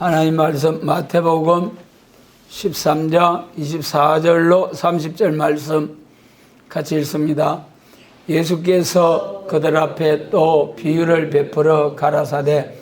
하나님 말씀 마태복음 13장 24절로 30절 말씀 같이 읽습니다. 예수께서 그들 앞에 또 비유를 베풀어 가라사대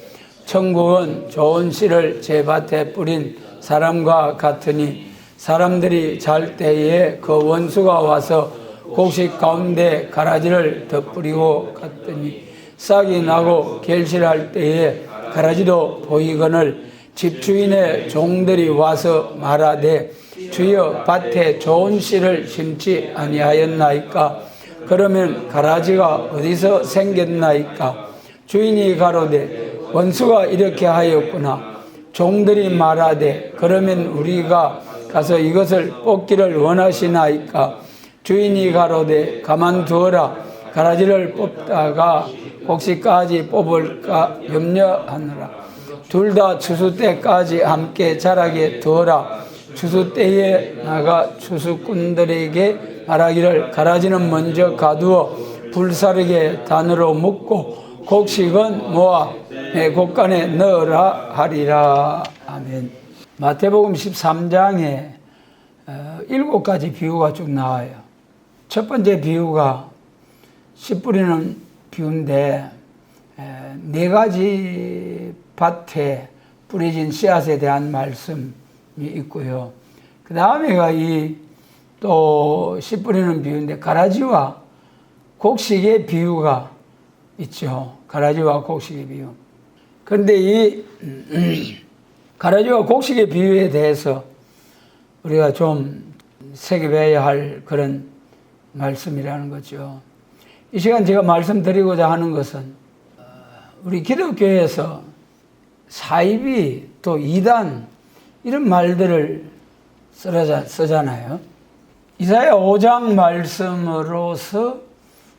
천국은 좋은 씨를 제 밭에 뿌린 사람과 같으니 사람들이 잘 때에 그 원수가 와서 곡식 가운데 가라지를 덧뿌리고 갔더니 싹이 나고 결실할 때에 가라지도 보이거늘 집주인의 종들이 와서 말하되 주여 밭에 좋은 씨를 심지 아니하였나이까? 그러면 가라지가 어디서 생겼나이까? 주인이 가로되 원수가 이렇게 하였구나. 종들이 말하되 그러면 우리가 가서 이것을 뽑기를 원하시나이까? 주인이 가로되 가만두어라. 가라지를 뽑다가 곡식까지 뽑을까 염려하느라. 둘 다 추수 때까지 함께 자라게 두어라. 추수 때에 나가 추수꾼들에게 말하기를 가라지는 먼저 가두어 불사르게 단으로 묶고 곡식은 모아 내 곡간에 넣으라 하리라. 아멘. 마태복음 13장에 7가지 비유가 쭉 나와요. 첫 번째 비유가 씨 뿌리는 비유인데 4가지 밭에 뿌려진 씨앗에 대한 말씀이 있고요. 그 다음에가 또 씨 뿌리는 비유인데 가라지와 곡식의 비유가 있죠. 가라지와 곡식의 비유. 그런데 이 가라지와 곡식의 비유에 대해서 우리가 좀 새겨봐야 할 그런 말씀이라는 거죠. 이 시간 제가 말씀드리고자 하는 것은 우리 기독교에서 사이비 또 이단 이런 말들을 쓰잖아요. 이사야 5장 말씀으로서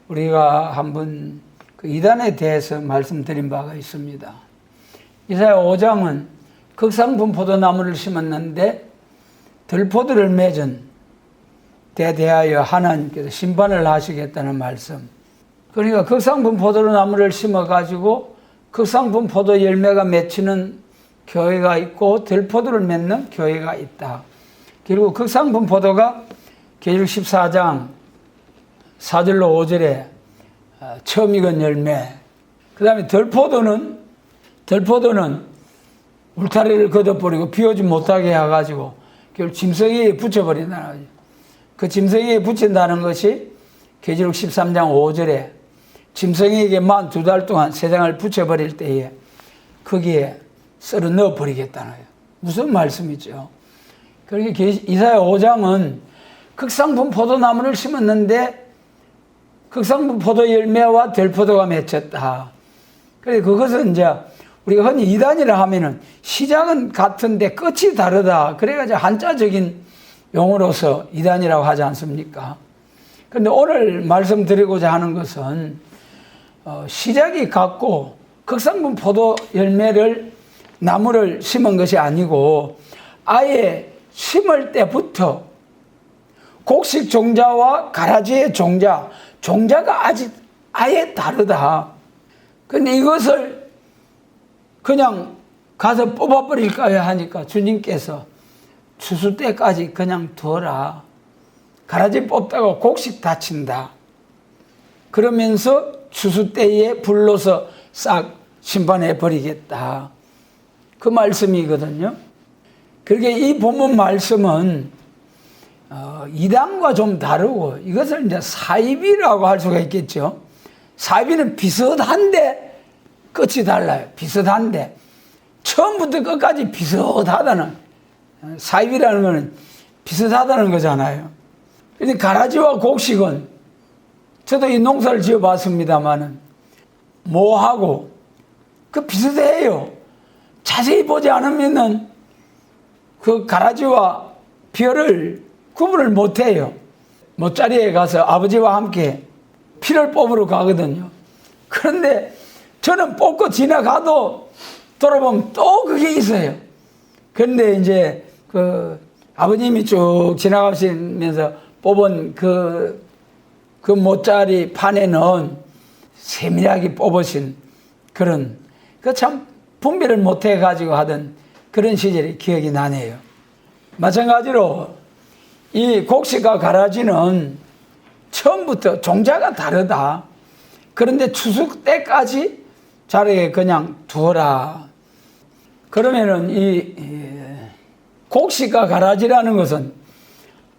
우리가 한번 그 이단에 대해서 말씀드린 바가 있습니다. 이사야 5장은 극상품 포도나무를 심었는데 들포도를 맺은 데 대하여 하나님께서 심판을 하시겠다는 말씀. 그러니까 극상품 포도나무를 심어가지고 극상품 포도 열매가 맺히는 교회가 있고 들포도를 맺는 교회가 있다. 그리고 극상품 포도가 계시록 14장 4절로 5절에 처음 익은 열매. 그 다음에 들포도는 울타리를 걷어버리고 피우지 못하게 해가지고 결국 짐승에게 붙여버린다는 거죠. 그 짐승에게 붙인다는 것이 계시록 13장 5절에 짐승에게만 2달 동안 세상을 붙여버릴 때에 거기에 썰어 넣어버리겠다는 거예요. 무슨 말씀이죠? 그러니까 이사야 5장은 극상품 포도나무를 심었는데 극상품 포도 열매와 들포도가 맺혔다. 그래서 그것은 이제 우리가 흔히 이단이라 하면은 시작은 같은데 끝이 다르다. 그래가지고 한자적인 용어로서 이단이라고 하지 않습니까? 그런데 오늘 말씀드리고자 하는 것은 시작이 같고 극상품 포도 나무를 심은 것이 아니고 아예 심을 때부터 곡식 종자와 가라지의 종자가 아예 다르다. 근데 이것을 그냥 가서 뽑아버릴까 하니까 주님께서 추수 때까지 그냥 둬라. 가라지 뽑다가 곡식 다친다. 그러면서 추수 때에 불러서 싹 심판해 버리겠다. 그 말씀이거든요. 그러니까 이 본문 말씀은 이단과 좀 다르고 이것을 이제 사이비라고 할 수가 있겠죠. 사이비는 비슷한데 끝이 달라요. 비슷한데 처음부터 끝까지 비슷하다는 사이비라는 것은 비슷하다는 거잖아요. 근데 가라지와 곡식은 저도 이 농사를 지어봤습니다만은 뭐하고 그 비슷해요. 자세히 보지 않으면은 그 가라지와 벼를 구분을 못해요. 못자리에 가서 아버지와 함께 피를 뽑으러 가거든요. 그런데 저는 뽑고 지나가도 돌아보면 또 그게 있어요. 그런데 이제 그 아버님이 쭉 지나가시면서 뽑은 그 못자리 판에는 세밀하게 뽑으신 그런 그 참 분별을 못해 가지고 하던 그런 시절이 기억이 나네요. 마찬가지로 이 곡식과 가라지는 처음부터 종자가 다르다. 그런데 추수 때까지 자리에 그냥 두어라. 그러면은 이 곡식과 가라지라는 것은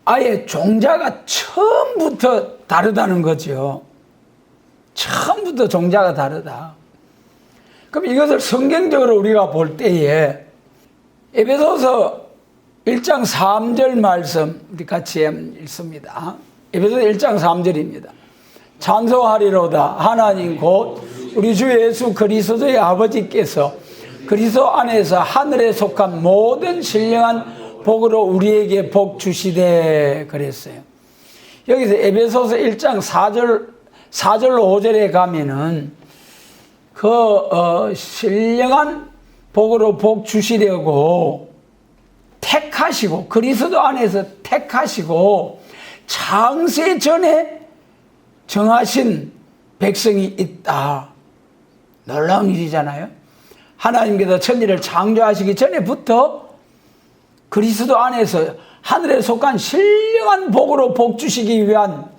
아예 종자가 처음부터 다르다는 거죠. 처음부터 종자가 다르다. 그럼 이것을 성경적으로 우리가 볼 때에 에베소서 1장 3절 말씀 우리 같이 읽습니다. 에베소서 1장 3절입니다. 찬송하리로다 하나님 곧 우리 주 예수 그리스도의 아버지께서 그리스도 안에서 하늘에 속한 모든 신령한 복으로 우리에게 복 주시되 그랬어요. 여기서 에베소서 1장 4절로 5절에 가면은 신령한 복으로 복 주시려고 택하시고 그리스도 안에서 택하시고 창세 전에 정하신 백성이 있다. 놀라운 일이잖아요. 하나님께서 천지를 창조하시기 전에부터 그리스도 안에서 하늘에 속한 신령한 복으로 복 주시기 위한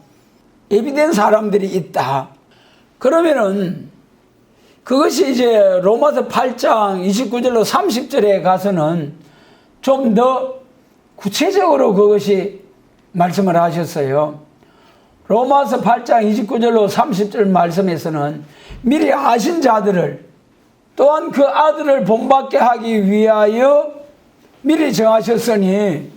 예비된 사람들이 있다. 그러면은 그것이 이제 로마서 8장 29절로 30절에 가서는 좀 더 구체적으로 그것이 말씀을 하셨어요. 로마서 8장 29절로 30절 말씀에서는 미리 아신 자들을 또한 그 아들을 본받게 하기 위하여 미리 정하셨으니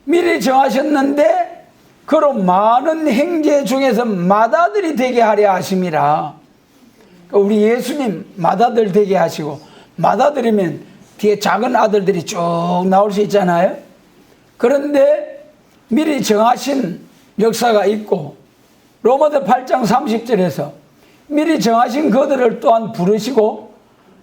미리 정하셨는데 그로 많은 형제 중에서 맏아들이 되게 하려 하심이라. 우리 예수님 맏아들 되게 하시고 맏아들이면 뒤에 작은 아들들이 쭉 나올 수 있잖아요. 그런데 미리 정하신 역사가 있고 로마서 8장 30절에서 미리 정하신 그들을 또한 부르시고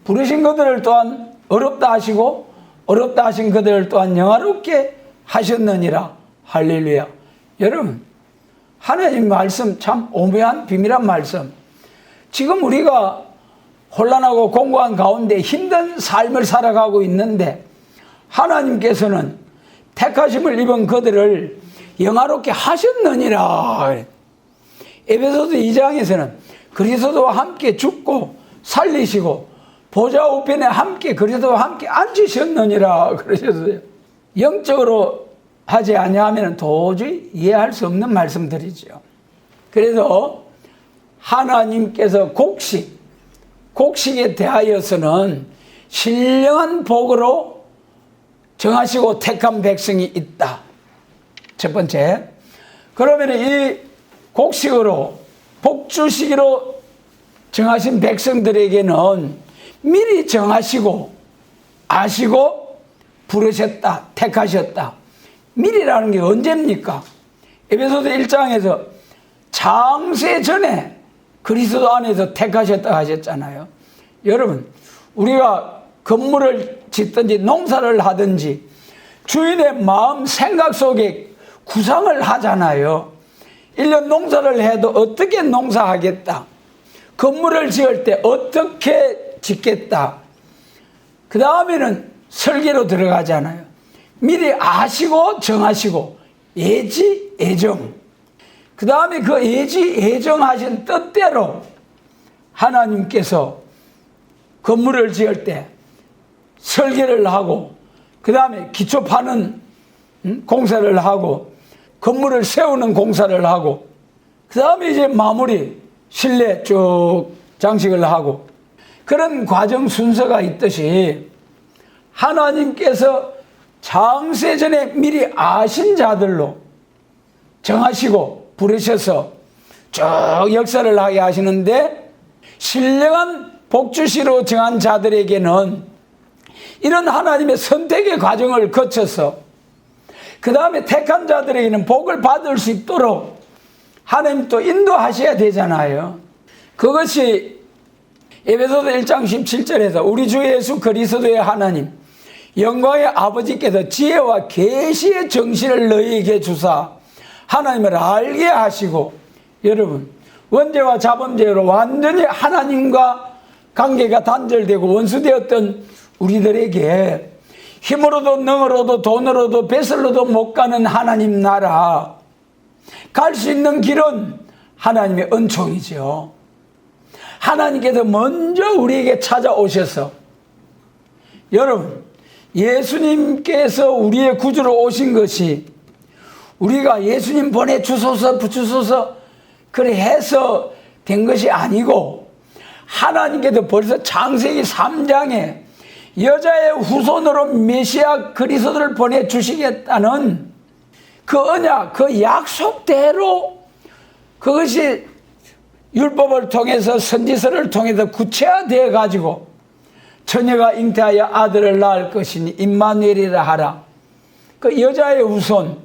부르신 그들을 또한 어렵다 하시고 어렵다 하신 그들을 또한 영화롭게 하셨느니라. 할렐루야. 여러분 하나님 말씀 참 오묘한 비밀한 말씀. 지금 우리가 혼란하고 공고한 가운데 힘든 삶을 살아가고 있는데 하나님께서는 택하심을 입은 그들을 영화롭게 하셨느니라. 에베소서 2장에서는 그리스도와 함께 죽고 살리시고 보좌 우편에 함께 그리스도와 함께 앉으셨느니라 그러셨어요. 영적으로 하지 아니하면 도저히 이해할 수 없는 말씀들이죠. 그래서 하나님께서 곡식에 대하여서는 신령한 복으로 정하시고 택한 백성이 있다. 첫 번째. 그러면 이 곡식으로 복 주시기로 정하신 백성들에게는 미리 정하시고 아시고 부르셨다. 택하셨다. 미리라는 게 언제입니까? 에베소서 1장에서 창세 전에 그리스도 안에서 택하셨다 하셨잖아요. 여러분 우리가 건물을 짓든지 농사를 하든지 주인의 마음 생각 속에 구상을 하잖아요. 1년 농사를 해도 어떻게 농사하겠다. 건물을 지을 때 어떻게 짓겠다. 그 다음에는 설계로 들어가잖아요. 미리 아시고 정하시고 예지 예정. 그 다음에 그 예지 예정하신 뜻대로 하나님께서 건물을 지을 때 설계를 하고 그 다음에 기초 파는 공사를 하고 건물을 세우는 공사를 하고 그 다음에 이제 마무리 실내 쭉 장식을 하고 그런 과정 순서가 있듯이 하나님께서 창세 전에 미리 아신 자들로 정하시고 부르셔서 쭉 역사를 하게 하시는데 신령한 복주시로 정한 자들에게는 이런 하나님의 선택의 과정을 거쳐서 그 다음에 택한 자들에게는 복을 받을 수 있도록 하나님 또 인도하셔야 되잖아요. 그것이 에베소서 1장 17절에서 우리 주 예수 그리스도의 하나님 영광의 아버지께서 지혜와 계시의 정신을 너희에게 주사 하나님을 알게 하시고 여러분 원죄와 자범죄로 완전히 하나님과 관계가 단절되고 원수되었던 우리들에게 힘으로도 능으로도 돈으로도 배설로도 못 가는 하나님 나라, 갈 수 있는 길은 하나님의 은총이죠. 하나님께서 먼저 우리에게 찾아오셔서, 여러분, 예수님께서 우리의 구주로 오신 것이 우리가 예수님 보내주소서 부주소서 그래 해서 된 것이 아니고, 하나님께서 벌써 창세기 3장에 여자의 후손으로 메시아 그리스도를 보내주시겠다는 그 언약, 그 약속대로 그것이 율법을 통해서 선지서를 통해서 구체화되어 가지고 처녀가 잉태하여 아들을 낳을 것이니 임마누엘이라 하라. 그 여자의 후손,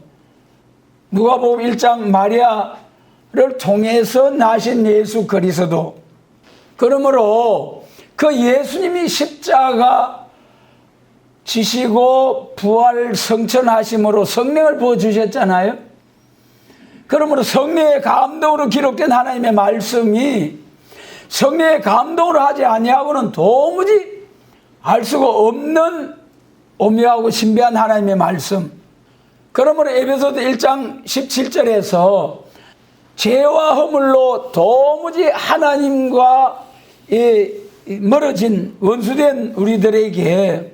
누가복음 1장 마리아를 통해서 나신 예수 그리스도. 그러므로 그 예수님이 십자가 지시고 부활 성천하심으로 성령을 부어주셨잖아요. 그러므로 성령의 감동으로 기록된 하나님의 말씀이 성령의 감동으로 하지 아니하고는 도무지 알 수가 없는 오묘하고 신비한 하나님의 말씀. 그러므로 에베소서 1장 17절에서 죄와 허물로 도무지 하나님과 멀어진 원수된 우리들에게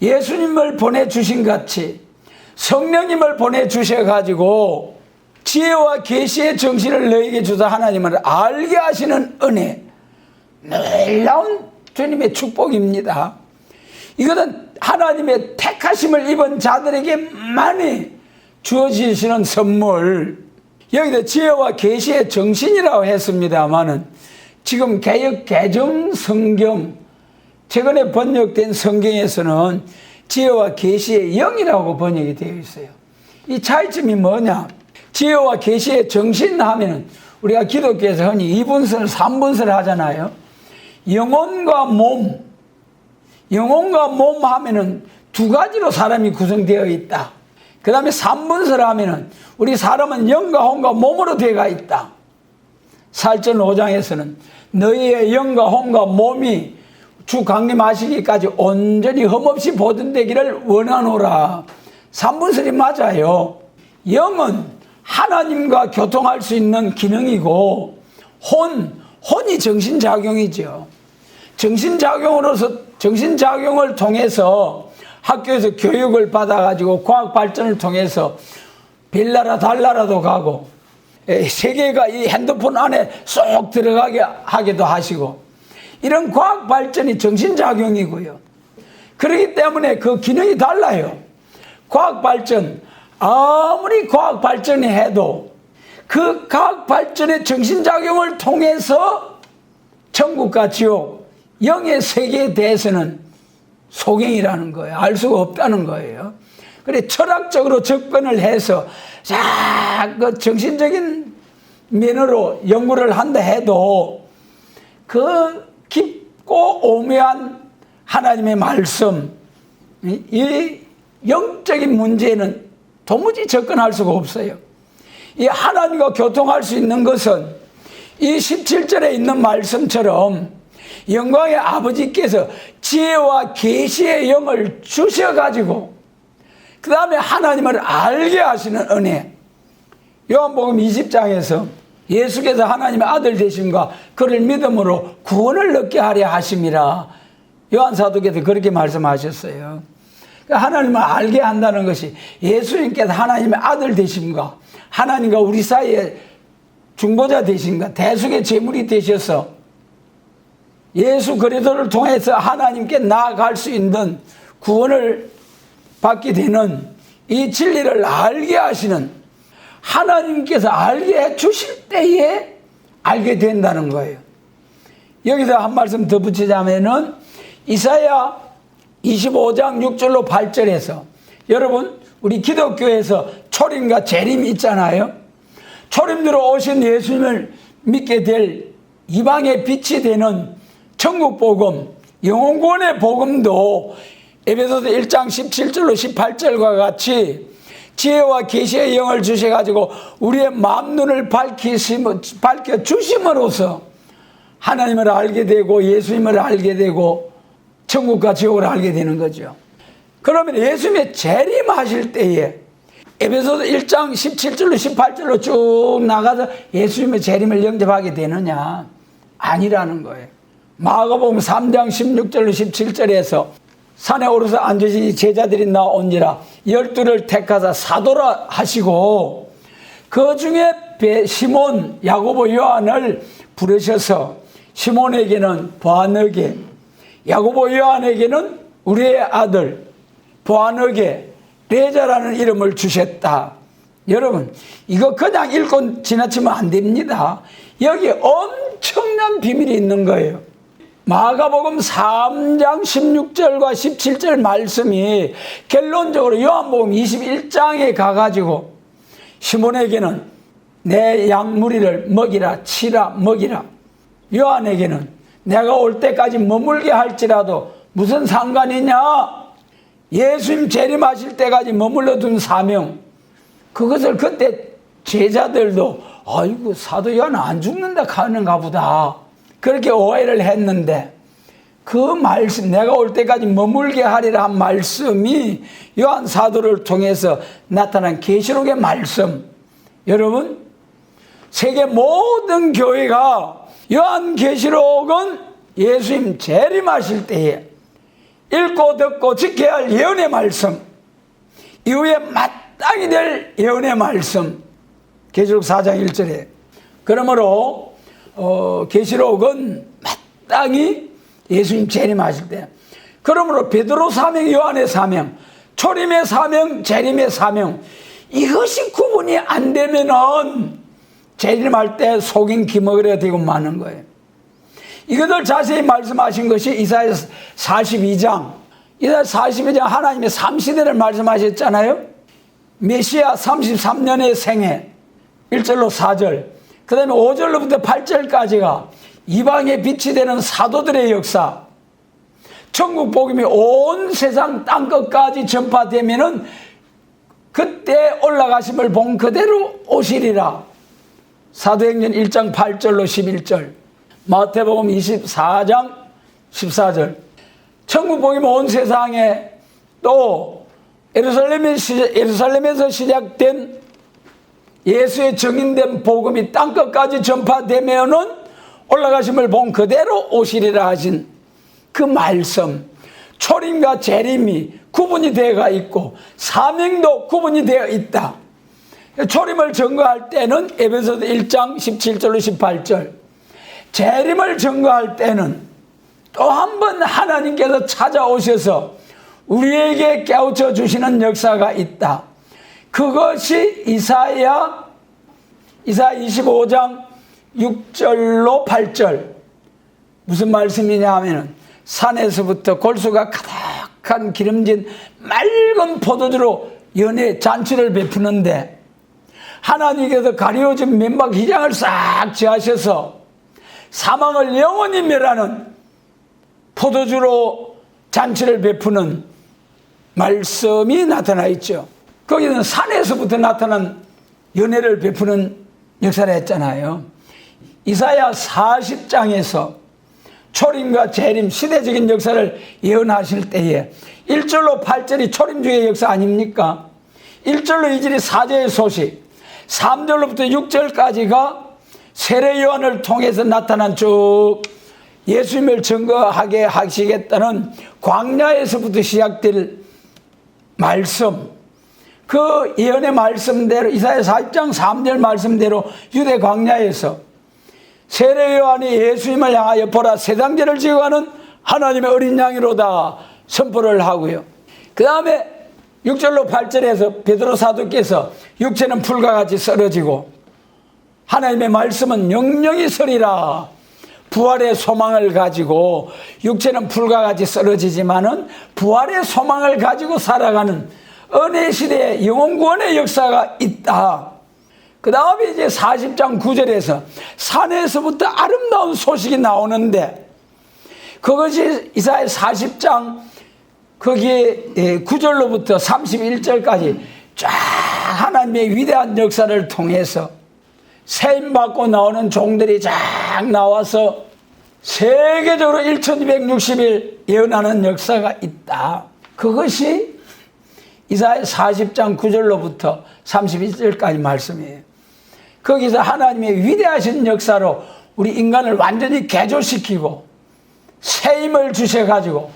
예수님을 보내주신 같이 성령님을 보내주셔가지고 지혜와 계시의 정신을 너에게 주사 하나님을 알게 하시는 은혜, 놀라운 주님의 축복입니다. 이것은 하나님의 택하심을 입은 자들에게만이 주어지시는 선물. 여기다 지혜와 계시의 정신이라고 했습니다마는 지금 개역 개정 성경, 최근에 번역된 성경에서는 지혜와 계시의 영이라고 번역이 되어 있어요. 이 차이점이 뭐냐? 지혜와 계시의 정신 하면은 우리가 기독교에서 흔히 2분설, 3분설 하잖아요. 영혼과 몸 하면은 두 가지로 사람이 구성되어 있다. 그 다음에 3분설 하면은 우리 사람은 영과 혼과 몸으로 되어 있다. 사일전 5장에서는 너희의 영과 혼과 몸이 주 강림하시기까지 온전히 흠없이 보존되기를 원하노라. 3분설이 맞아요. 영은 하나님과 교통할 수 있는 기능이고, 혼이 정신작용이죠. 정신작용을 통해서 학교에서 교육을 받아가지고 과학 발전을 통해서 별나라 달나라도 가고, 세계가 이 핸드폰 안에 쏙 들어가게 하기도 하시고, 이런 과학 발전이 정신작용이고요. 그렇기 때문에 그 기능이 달라요. 과학 발전, 아무리 과학 발전이 해도 그 과학 발전의 정신작용을 통해서 천국과 지옥, 영의 세계에 대해서는 소경이라는 거예요. 알 수가 없다는 거예요. 그래, 철학적으로 접근을 해서 그 정신적인 면으로 연구를 한다 해도 그 깊고 오묘한 하나님의 말씀, 이 영적인 문제는 도무지 접근할 수가 없어요. 이 하나님과 교통할 수 있는 것은 이 17절에 있는 말씀처럼 영광의 아버지께서 지혜와 계시의 영을 주셔가지고 그 다음에 하나님을 알게 하시는 은혜. 요한복음 20장에서 예수께서 하나님의 아들 되심과 그를 믿음으로 구원을 얻게 하려 하심이라. 요한사도께서 그렇게 말씀하셨어요. 하나님을 알게 한다는 것이 예수님께서 하나님의 아들 되심과 하나님과 우리 사이에 중보자 되심과 대속의 제물이 되셔서 예수 그리스도를 통해서 하나님께 나아갈 수 있는 구원을 받게 되는 이 진리를 알게 하시는, 하나님께서 알게 해 주실 때에 알게 된다는 거예요. 여기서 한 말씀 더 붙이자면은 이사야 25장 6절로 8절에서, 여러분 우리 기독교에서 초림과 재림이 있잖아요. 초림으로 오신 예수님을 믿게 될 이방의 빛이 되는 천국 복음, 영혼 구원의 복음도 에베소서 1장 17절로 18절과 같이 지혜와 계시의 영을 주셔가지고 우리의 마음 눈을 밝혀주심으로써 하나님을 알게 되고 예수님을 알게 되고 천국과 지옥을 알게 되는 거죠. 그러면 예수님의 재림하실 때에 에베소서 1장 17절로 18절로 쭉 나가서 예수님의 재림을 영접하게 되느냐? 아니라는 거예요. 마가복음 3장 16절로 17절에서 산에 오르서 앉으시니 제자들이 나온지라 12를 택하사 사도라 하시고 그 중에 시몬, 야고보, 요한을 부르셔서 시몬에게는 보아너게, 야고보, 요한에게는 우리의 아들 보아너게 레자라는 이름을 주셨다. 여러분, 이거 그냥 읽고 지나치면 안 됩니다. 여기에 엄청난 비밀이 있는 거예요. 마가복음 3장 16절과 17절 말씀이 결론적으로 요한복음 21장에 가가지고 시몬에게는 내 양무리를 먹이라, 치라, 먹이라. 요한에게는 내가 올 때까지 머물게 할지라도 무슨 상관이냐? 예수님 재림하실 때까지 머물러 둔 사명. 그것을 그때 제자들도 아이고 사도 요한 안 죽는다 하는가 보다 그렇게 오해를 했는데, 그 말씀, 내가 올 때까지 머물게 하리라 한 말씀이 요한 사도를 통해서 나타난 계시록의 말씀. 여러분, 세계 모든 교회가 요한 계시록은 예수님 재림하실 때에 읽고 듣고 지켜야 할 예언의 말씀, 이후에 마땅히 될 예언의 말씀. 계시록 4장 1절에 그러므로 계시록은 마땅히 예수님 재림하실 때, 그러므로 베드로 사명, 요한의 사명, 초림의 사명, 재림의 사명, 이것이 구분이 안 되면은 재림할 때 속인 기먹으려 되고 마는 거예요. 이것을 자세히 말씀하신 것이 이사야 42장. 이사야 42장 하나님의 3시대를 말씀하셨잖아요. 메시아 33년의 생애 1절로 4절, 그 다음에 5절로부터 8절까지가 이방의 빛이 되는 사도들의 역사, 천국 복음이 온 세상 땅끝까지 전파되면은 그때 올라가심을 본 그대로 오시리라. 사도행전 1장 8절로 11절, 마태복음 24장 14절. 천국 복음이 온 세상에, 또 예루살렘에서 시작된 예수의 정인된 복음이 땅끝까지 전파되면은 올라가심을 본 그대로 오시리라 하신 그 말씀, 초림과 재림이 구분이 되어 있고 사명도 구분이 되어 있다. 초림을 증거할 때는 에베소서 1장 17절로 18절, 재림을 증거할 때는 또 한 번 하나님께서 찾아오셔서 우리에게 깨우쳐 주시는 역사가 있다. 그것이 이사야 25장 6절로 8절. 무슨 말씀이냐 하면은 산에서부터 골수가 가득한 기름진 맑은 포도주로 연회 잔치를 베푸는데, 하나님께서 가려진 맨박 휘장을 싹 지하셔서 사망을 영원히 멸하는 포도주로 잔치를 베푸는 말씀이 나타나 있죠. 거기는 산에서부터 나타난 연회를 베푸는 역사를 했잖아요. 이사야 40장에서 초림과 재림, 시대적인 역사를 예언하실 때에 1절로 8절이 초림주의 역사 아닙니까? 1절로 2절이 사제의 소식, 3절로부터 6절까지가 세례 요한을 통해서 나타난 쭉 예수님을 증거하게 하시겠다는 광야에서부터 시작될 말씀, 그 예언의 말씀대로 이사야 40장 3절 말씀대로 유대 광야에서 세례 요한이 예수님을 향하여 보라 세상죄를 지어가는 하나님의 어린 양이로다 선포를 하고요. 그 다음에 6절로 8절에서 베드로 사도께서 육체는 풀과 같이 썰어지고 하나님의 말씀은 영영이 서리라. 부활의 소망을 가지고 육체는 풀과 같이 썰어지지만은 부활의 소망을 가지고 살아가는 은혜 시대의 영원 구원의 역사가 있다. 그 다음에 이제 40장 9절에서 산에서부터 아름다운 소식이 나오는데, 그것이 이사야 40장 거기에 9절로부터 31절까지 쫙 하나님의 위대한 역사를 통해서 세임받고 나오는 종들이 쫙 나와서 세계적으로 1260일 예언하는 역사가 있다. 그것이 이사야 40장 9절로부터 31절까지 말씀이에요. 거기서 하나님의 위대하신 역사로 우리 인간을 완전히 개조시키고 새 힘을 주셔가지고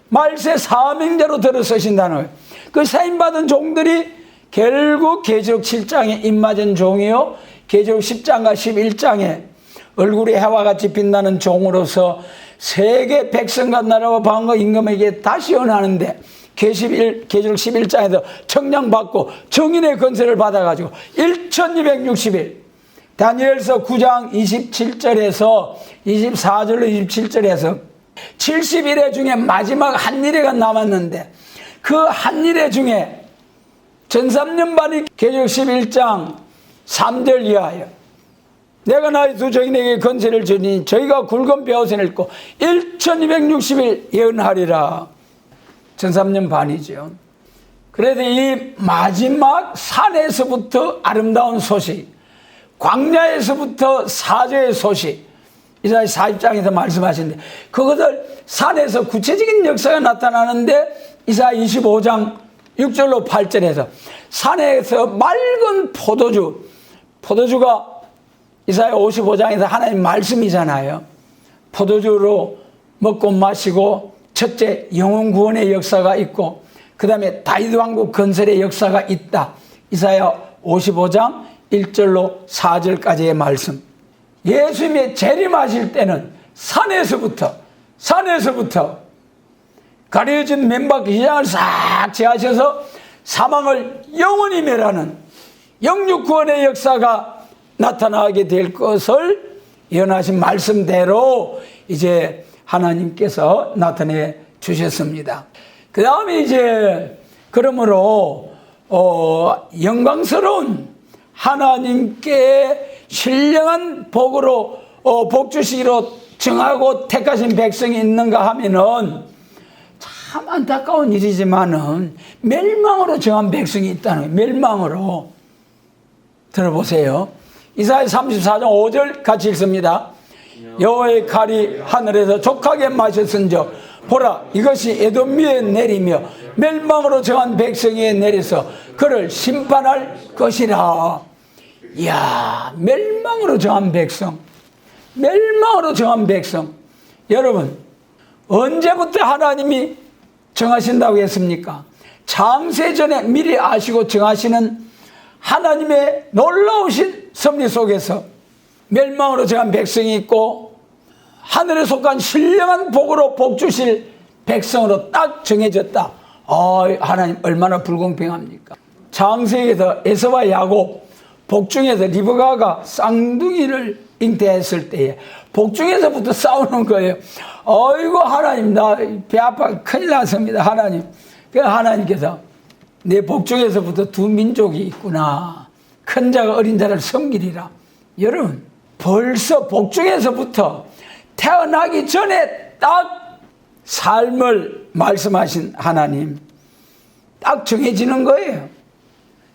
말세 사명자로 들어서신다는 거예요. 그 세임받은 종들이 결국 계시록 7장에 입맞은 종이요, 계시록 10장과 11장에 얼굴이 해와 같이 빛나는 종으로서 세계 백성과 나라와 방과 임금에게 다시 언하는데 계시록 11장에서 청량받고 정인의 권세를 받아가지고 1260일, 다니엘서 9장 27절에서 24절로 27절에서 70일의 중에 마지막 한 일회가 남았는데 그 한 일회 중에 전삼년반이 계시록 11장 3절 이하여 내가 나의 두 정인에게 권세를 주니 저희가 굵은 벼옷을 입고 1260일 예언하리라. 전삼년 반이죠. 그래서 이 마지막 산에서부터 아름다운 소식, 광야에서부터 사죄의 소식, 이사야 40장에서 말씀하시는데 그것을 산에서 구체적인 역사가 나타나는데 이사야 25장 6절로 8절에서 산에서 맑은 포도주가 이사야 55장에서 하나님 말씀이잖아요. 포도주로 먹고 마시고 첫째 영혼 구원의 역사가 있고 그 다음에 다윗 왕국 건설의 역사가 있다. 이사야 55장 1절로 4절까지의 말씀. 예수님의 재림하실 때는 산에서부터 가려진 맨바퀴 휘장을 싹 제하셔서 사망을 영원히 멸하는 영육 구원의 역사가 나타나게 될 것을 예언하신 말씀대로 이제 하나님께서 나타내 주셨습니다. 그 다음에 이제 그러므로 영광스러운 하나님께 신령한 복으로 복 주시기로 정하고 택하신 백성이 있는가 하면은 참 안타까운 일이지만은 멸망으로 정한 백성이 있다는 거예요. 멸망으로. 들어보세요. 이사야 34장 5절 같이 읽습니다. 여호와의 칼이 하늘에서 족하게 마셨은즉 보라 이것이 에돔 위에 내리며 멸망으로 정한 백성에 내려서 그를 심판할 것이라. 이야, 멸망으로 정한 백성, 여러분 언제부터 하나님이 정하신다고 했습니까? 창세전에 미리 아시고 정하시는 하나님의 놀라우신 섭리 속에서 멸망으로 정한 백성이 있고 하늘에 속한 신령한 복으로 복 주실 백성으로 딱 정해졌다. 하나님 얼마나 불공평합니까? 창세기에서 에서와 야곱, 복중에서 리브가가 쌍둥이를 잉태했을 때에 복중에서부터 싸우는 거예요. 어이구 하나님 나 배 아파 큰일 났습니다. 하나님. 그래서 하나님께서 내 복중에서부터 두 민족이 있구나. 큰 자가 어린 자를 섬기리라. 여러분 벌써 복중에서부터 태어나기 전에 딱 삶을 말씀하신 하나님 딱 정해지는 거예요.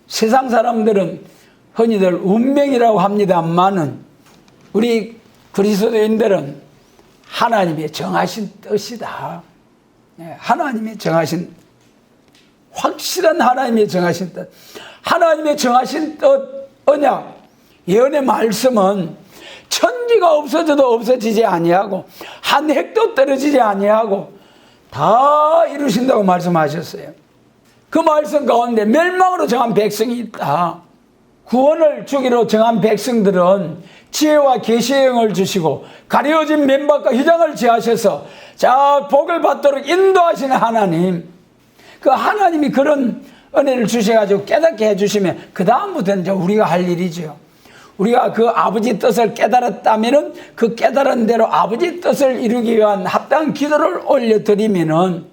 세상 사람들은 흔히들 운명이라고 합니다만은 우리 그리스도인들은 하나님의 정하신 뜻이다. 하나님의 정하신 확실한 하나님의 정하신 뜻, 하나님의 정하신 뜻 언약, 예언의 말씀은 천지가 없어져도 없어지지 아니하고 한 획도 떨어지지 아니하고 다 이루신다고 말씀하셨어요. 그 말씀 가운데 멸망으로 정한 백성이 있다. 구원을 주기로 정한 백성들은 지혜와 계시의 영을 주시고 가려진 맨밥과 휘장을 지하셔서 자 복을 받도록 인도하시는 하나님, 그 하나님이 그런 은혜를 주셔가지고 깨닫게 해주시면 그 다음부터는 이제 우리가 할 일이죠. 우리가 그 아버지 뜻을 깨달았다면은 그 깨달은 대로 아버지 뜻을 이루기 위한 합당한 기도를 올려드리면은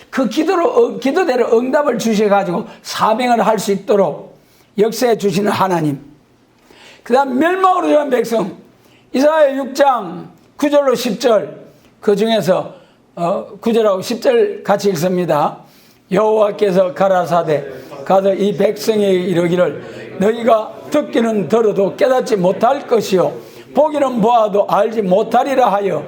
그 기도대로 응답을 주셔가지고 사명을 할 수 있도록 역사해 주시는 하나님. 그 다음 멸망으로 정한 백성, 이사야 6장 9절로 10절, 그 중에서 9절하고 10절 같이 읽습니다. 여호와께서 가라사대 가서 이 백성에게 이르기를 너희가 듣기는 들어도 깨닫지 못할 것이요 보기는 보아도 알지 못하리라 하여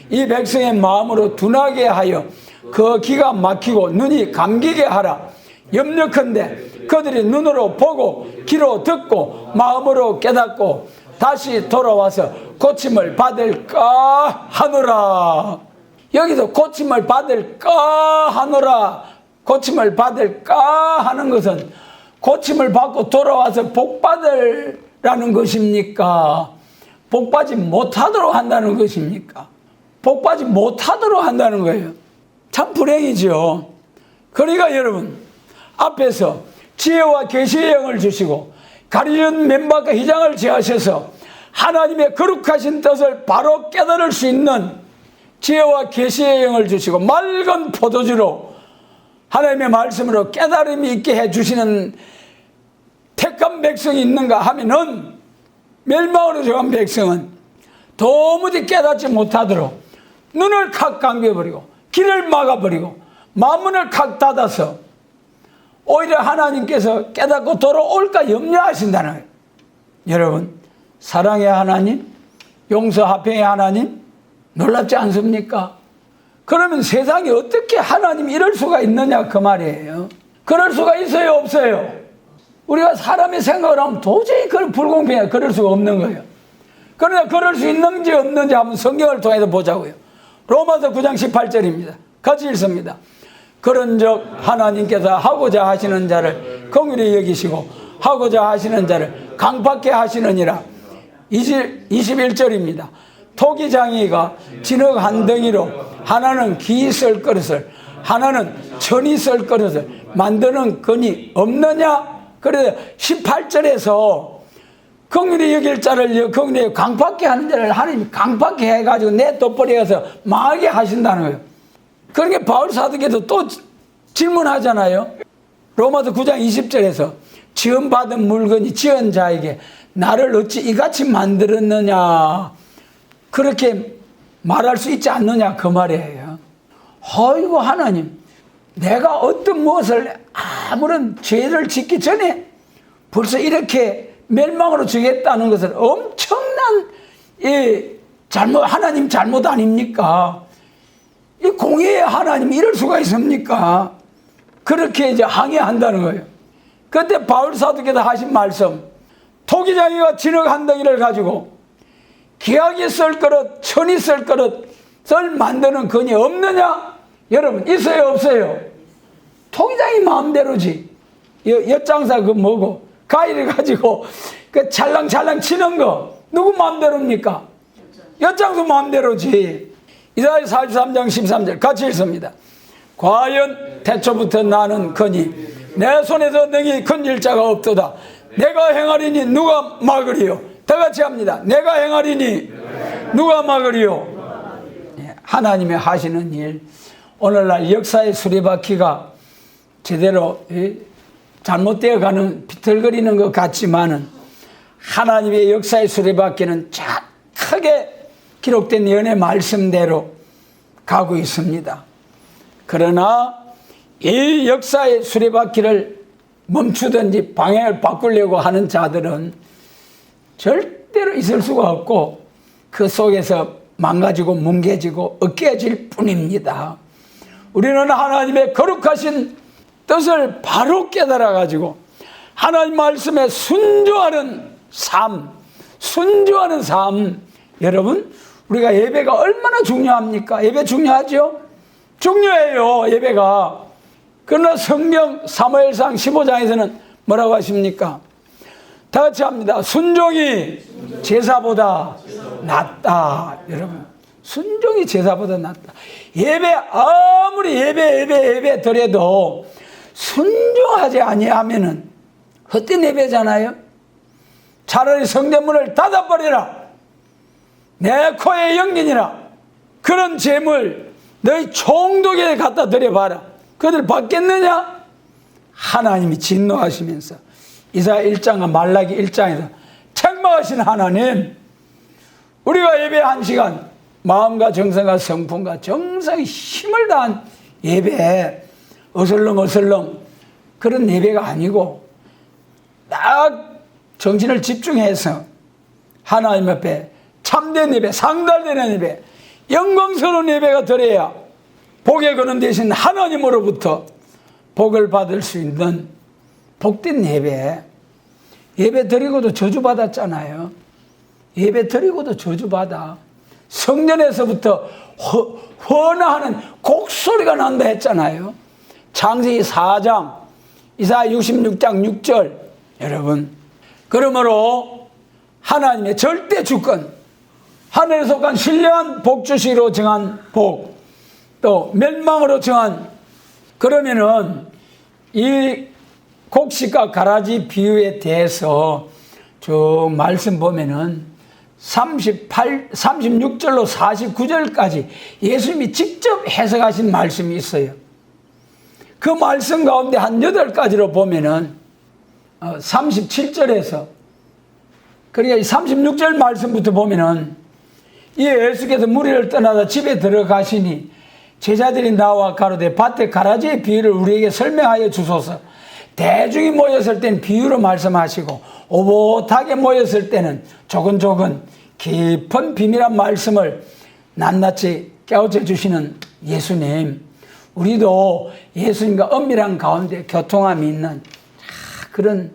이 백성의 마음으로 둔하게 하여 그 귀가 막히고 눈이 감기게 하라. 염려컨대 그들이 눈으로 보고 귀로 듣고 마음으로 깨닫고 다시 돌아와서 고침을 받을까 하노라. 여기서 고침을 받을까 하노라, 고침을 받을까 하는 것은 고침을 받고 돌아와서 복 받으라는 것입니까? 복 받지 못하도록 한다는 것입니까? 복 받지 못하도록 한다는 거예요. 참 불행이죠. 그러니까 여러분, 앞에서 지혜와 계시의 영을 주시고 가리는 맨발과 휘장을 제하셔서 하나님의 거룩하신 뜻을 바로 깨달을 수 있는 지혜와 계시의 영을 주시고 맑은 포도주로 하나님의 말씀으로 깨달음이 있게 해주시는 택한 백성이 있는가 하면은, 멸망으로 정한 백성은 도무지 깨닫지 못하도록 눈을 칵 감겨버리고 길을 막아버리고 마문을 칵 닫아서 오히려 하나님께서 깨닫고 돌아올까 염려하신다는 거예요. 여러분, 사랑의 하나님, 용서 화평의 하나님, 놀랍지 않습니까? 그러면 세상에 어떻게 하나님이 이럴 수가 있느냐 그 말이에요. 그럴 수가 있어요, 없어요? 우리가 사람의 생각을 하면 도저히 그런 불공평해, 그럴 수가 없는 거예요. 그러나 그럴 수 있는지 없는지 한번 성경을 통해서 보자고요. 로마서 9장 18절입니다. 같이 읽습니다. 그런즉 하나님께서 하고자 하시는 자를 긍휼히 여기시고 하고자 하시는 자를 강팍해 하시느니라. 21절입니다. 토기장이가 진흙 한 덩이로 하나는 기 썰 그릇을 하나는 천이 썰 그릇을 만드는 건이 없느냐? 그래서 18절에서 긍휼히 여길 자를 긍휼히 강팍해 하는 자를 하나님이 강팍해 해가지고 내 돋보리에서 망하게 하신다는 거예요. 그러니까 바울 사도께도 또 질문하잖아요. 로마서 9장 20절에서 지음받은 물건이 지은 자에게 나를 어찌 이같이 만들었느냐, 그렇게 말할 수 있지 않느냐 그 말이에요. 어이구 하나님, 내가 어떤 무엇을 아무런 죄를 짓기 전에 벌써 이렇게 멸망으로 주겠다는 것은 엄청난 하나님 잘못 아닙니까? 이 공의의 하나님이 이럴 수가 있습니까? 그렇게 이제 항의한다는 거예요. 그때 바울 사도께서 하신 말씀, 토기장이가 진흙 한 덩이를 가지고 기하게 썰 그릇, 천이 썰 그릇을 만드는 건이 없느냐? 여러분, 있어요, 없어요? 토기장이 마음대로지. 엿장사 그 뭐고 가위를 가지고 그 찰랑찰랑 치는 거 누구 마음대로입니까? 엿장수 마음대로지. 이사야 43장 13절 같이 읽습니다. 과연 태초부터 나는 거니 내 손에서 능히 건질 자가 없도다. 내가 행하리니 누가 막으리요? 다 같이 합니다. 내가 행하리니 누가 막으리요? 하나님의 하시는 일, 오늘날 역사의 수레바퀴가 제대로 잘못되어 가는, 비틀거리는 것 같지만은 하나님의 역사의 수레바퀴는 착하게 기록된 예언의 말씀대로 가고 있습니다. 그러나 이 역사의 수레바퀴를 멈추든지 방향을 바꾸려고 하는 자들은 절대로 있을 수가 없고 그 속에서 망가지고 뭉개지고 엇깨질 뿐입니다. 우리는 하나님의 거룩하신 뜻을 바로 깨달아가지고 하나님 말씀에 순종하는 삶, 여러분, 우리가 예배가 얼마나 중요합니까? 예배 중요하죠? 중요해요, 예배가. 그러나 성경 사무엘상 15장에서는 뭐라고 하십니까? 다 같이 합니다. 순종이 제사보다 낫다. 여러분, 순종이 제사보다 낫다. 예배 아무리 예배 드려도 순종하지 아니하면은 헛된 예배잖아요. 차라리 성전문을 닫아버리라. 내 코에 영린이라. 그런 재물 너희 총독에 갖다 드려봐라. 그들 받겠느냐? 하나님이 진노하시면서 이사야 1장과 말라기 1장에서 책망하신 하나님, 우리가 예배 1시간 마음과 정성과 성품과 정성의 힘을 다한 예배, 어슬렁 그런 예배가 아니고 딱 정신을 집중해서 하나님 앞에 참된 예배, 상달되는 예배, 영광스러운 예배가 드려야 복의 근원 되신 하나님으로부터 복을 받을 수 있는 복된 예배 드리고도 저주받았잖아요. 예배 드리고도 저주받아. 성전에서부터 헌화하는 곡소리가 난다 했잖아요. 창세기 4장, 이사야 66장 6절. 여러분, 그러므로 하나님의 절대 주권, 하늘에 속한 신령한 복주시로 정한 복, 또 멸망으로 정한, 그러면은 이 곡식과 가라지 비유에 대해서 쭉 말씀 보면은 36절로 49절까지 예수님이 직접 해석하신 말씀이 있어요. 그 말씀 가운데 한 8가지로 보면은 37절에서, 그러니까 36절 말씀부터 보면은 이 예수께서 무리를 떠나다 집에 들어가시니 제자들이 나와 가로되 밭에 가라지의 비유를 우리에게 설명하여 주소서. 대중이 모였을 때는 비유로 말씀하시고 오붓하게 모였을 때는 조근조근 깊은 비밀한 말씀을 낱낱이 깨우쳐 주시는 예수님, 우리도 예수님과 은밀한 가운데 교통함이 있는 그런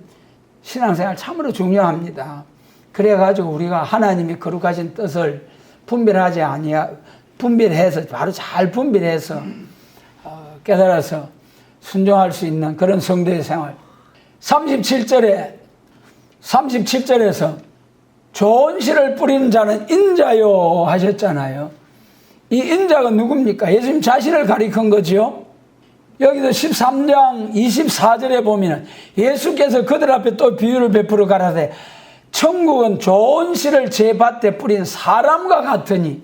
신앙생활 참으로 중요합니다. 그래가지고 우리가 하나님의 거룩하신 뜻을 분별해서 바로 잘 분별해서 깨달아서 순종할 수 있는 그런 성도의 생활. 37절에서 좋은 씨를 뿌리는 자는 인자요 하셨잖아요. 이 인자가 누굽니까? 예수님 자신을 가리킨 거죠. 여기도 13장 24절에 보면 예수께서 그들 앞에 또 비유를 베풀어 가라되 천국은 좋은 씨를 제 밭에 뿌린 사람과 같으니,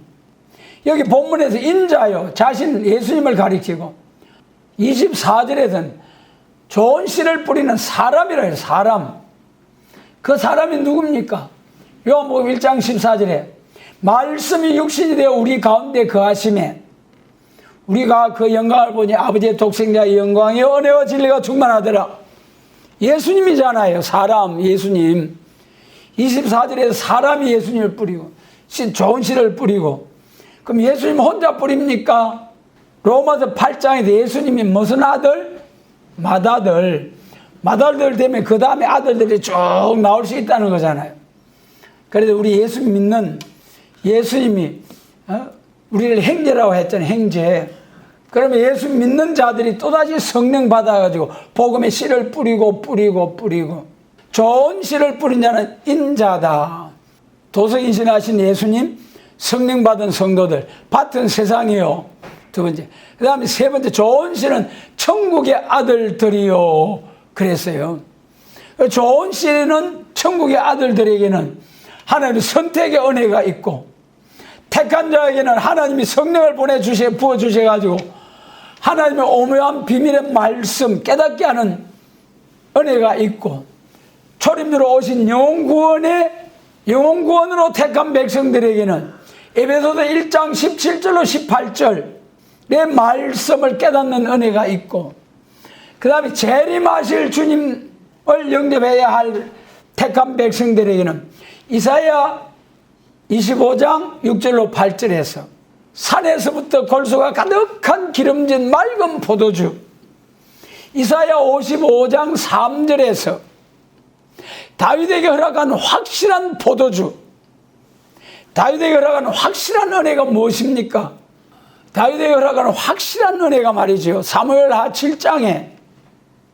여기 본문에서 인자요, 자신 예수님을 가리키고 24절에서는 좋은 씨를 뿌리는 사람이라 해요. 사람. 그 사람이 누굽니까? 요한복음 1장 14절에 말씀이 육신이 되어 우리 가운데 거하심에 우리가 그 영광을 보니 아버지의 독생자의 영광의 은혜와 진리가 충만하더라. 예수님이잖아요. 사람, 예수님. 24절에서 사람이 예수님을 뿌리고 좋은 씨를 뿌리고, 그럼 예수님 혼자 뿌립니까? 로마서 8장에서 예수님이 무슨 아들? 맏아들 되면 그 다음에 아들들이 쭉 나올 수 있다는 거잖아요. 그래도 우리 예수 믿는 예수님이 우리를 형제라고 했잖아요. 형제. 그러면 예수 믿는 자들이 또다시 성령 받아가지고 복음의 씨를 뿌리고 좋은 씨를 뿌린 자는 인자다. 도성인신하신 예수님, 성령 받은 성도들, 밭은 세상이요. 두 번째. 그 다음에 세 번째, 좋은 씨는 천국의 아들들이요. 그랬어요. 좋은 씨는 천국의 아들들에게는 하나님의 선택의 은혜가 있고, 택한 자에게는 하나님이 성령을 부어주셔가지고 하나님의 오묘한 비밀의 말씀 깨닫게 하는 은혜가 있고, 초림으로 오신 영혼구원으로 택한 백성들에게는 에베소서 1장 17절로 18절의 말씀을 깨닫는 은혜가 있고, 그 다음에 재림하실 주님을 영접해야 할 택한 백성들에게는 이사야 25장 6절로 8절에서 산에서부터 골수가 가득한 기름진 맑은 포도주, 이사야 55장 3절에서 다윗에게 허락한 확실한 포도주, 다윗에게 허락한 확실한 은혜가 무엇입니까? 다윗에게 허락한 확실한 은혜가 말이죠. 사무엘하 7장에